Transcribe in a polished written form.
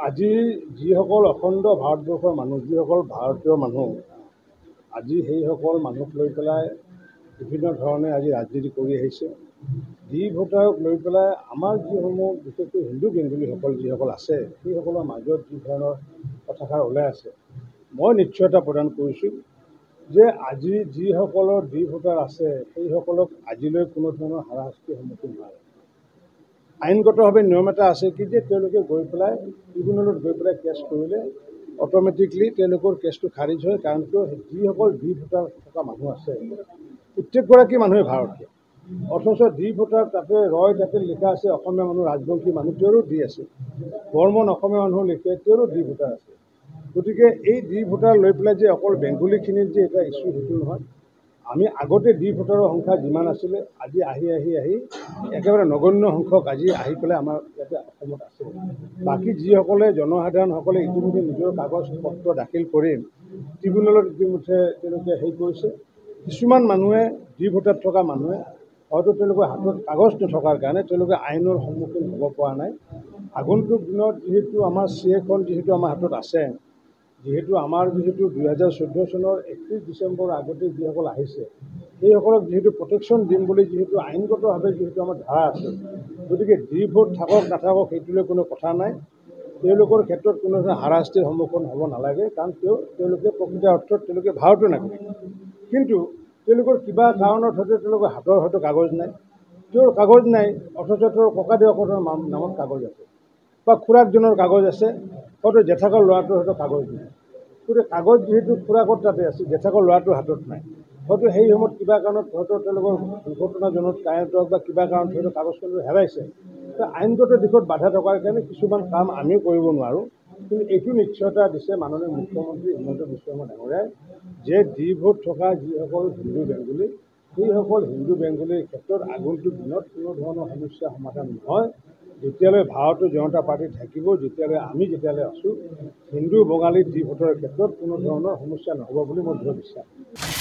আজি যিসকল অখণ্ড ভাৰতবৰ্ষৰ মানুহ, যিসকল ভাৰতীয় মানুহ, আজি সেইসকল মানুহক লৈ পেলাই বিভিন্ন ধৰণে আজি ৰাজনীতি কৰি আহিছে। ডি ভোটাৰক লৈ পেলাই আমাৰ যিসমূহ বিশেষকৈ হিন্দু বেংগলীসকল যিসকল আছে, সেইসকলৰ মাজত যি ধৰণৰ কথাষাৰ ওলাই আছে, মই নিশ্চয়তা প্ৰদান কৰিছোঁ যে আজি যিসকলৰ ডি ভোটাৰ আছে, সেইসকলক আজিলৈ কোনো ধৰণৰ হাৰাশাস্তিৰ সন্মুখীন হোৱা নাই। আইনগতভাৱে নিয়ম এটা আছে কি যে তেওঁলোকে গৈ পেলাই ট্ৰিবিউনেলত গৈ পেলাই কেছ কৰিলে অট'মেটিকলি তেওঁলোকৰ কেছটো খাৰিজ হয়। কাৰণ কিয়, যিসকল ডি ভোটাৰ থকা মানুহ আছে, প্ৰত্যেকগৰাকী মানুহে ভাৰতীয়, অথচ ডি ভোটাৰ তাতে ৰয়, তাতে লিখা আছে অসমীয়া মানুহ, ৰাজবংশী মানুহ, তেওঁৰো ডি আছে। বৰ্মন অসমীয়া মানুহ লিখে, তেওঁৰো ডি ভোটাৰ আছে। গতিকে এই ডি ভোটাৰ লৈ পেলাই যে অকল বেংগলীখিনিৰ যে এটা ইছ্যু, সেইটো নহয়। আমি আগতে ডি ভোটাৰৰ সংখ্যা যিমান আছিলে, আজি আহি একেবাৰে নগণ্য সংখ্যক আজি আহি পেলাই আমাৰ ইয়াতে অসমত আছে। বাকী যিসকলে জনসাধাৰণসকলে ইতিমধ্যে নিজৰ কাগজ পত্ৰ দাখিল কৰি ট্ৰিবিউনেলত ইতিমধ্যে তেওঁলোকে হেৰি কৰিছে। কিছুমান মানুহে ডি ভোটাৰ থকা মানুহে হয়তো তেওঁলোকৰ হাতত কাগজ নথকাৰ কাৰণে তেওঁলোকে আইনৰ সন্মুখীন হ'ব পৰা নাই। আগন্তুক দিনত যিহেতু আমাৰ CA-খন যিহেতু আমাৰ হাতত আছে, যিহেতু 2014 চনৰ 31 ডিচেম্বৰৰ আগতে যিসকল আহিছে, সেইসকলক যিহেতু প্ৰটেকশ্যন দিম বুলি যিহেতু আইনগতভাৱে যিহেতু আমাৰ ধাৰা আছে, গতিকে ডি ভোট থাকক নাথাকক সেইটোলৈ কোনো কথা নাই। তেওঁলোকৰ ক্ষেত্ৰত কোনো ধৰণৰ হাৰাশাস্তিৰ সন্মুখীন হ'ব নালাগে। কাৰণ তেওঁলোকে প্ৰকৃত অৰ্থত তেওঁলোকে ভাৰতীয় নাগৰিক। কিন্তু তেওঁলোকৰ কিবা কাৰণত হয়তো তেওঁলোকৰ হাতৰ হয়তো কাগজ নাই, তেওঁৰ কাগজ নাই, অথচ তেওঁৰ ককাদেউহঁতৰ নামত কাগজ আছে, বা খুৰাকজনৰ কাগজ আছে, হয়তো জেঠাকৰ ল'ৰাটোৰ হয়তো কাগজ নাই। গতিকে কাগজ যিহেতু খুৰাকৰ তাতে আছে, জেঠাকৰ ল'ৰাটোৰ হাতত নাই, হয়তো সেই সময়ত কিবা কাৰণত হয়তো তেওঁলোকৰ দুৰ্ঘটনাজনক কাৰণত বা কিবা কাৰণত হয়তো কাগজখন হেৰাইছে। আইনগত দিশত বাধা থকাৰ কাৰণে কিছুমান কাম আমিও কৰিব নোৱাৰোঁ। কিন্তু এইটো নিশ্চয়তা দিছে মাননীয় মুখ্যমন্ত্ৰী হিমন্ত বিশ্ব শৰ্মা ডাঙৰীয়াই যে ডি ভোট থকা যিসকল হিন্দু বেংগলী, সেইসকল হিন্দু বেংগলীৰ ক্ষেত্ৰত আগন্তুক দিনত কোনো ধৰণৰ সমস্যা সমাধান নহয়। যেতিয়ালৈ ভাৰতীয় জনতা পাৰ্টি থাকিব, যেতিয়ালৈ আছোঁ, হিন্দু বঙালী ডি ভোটৰ ক্ষেত্ৰত কোনো ধৰণৰ সমস্যা নহ'ব বুলি মই দৃঢ় বিশ্বাস কৰোঁ।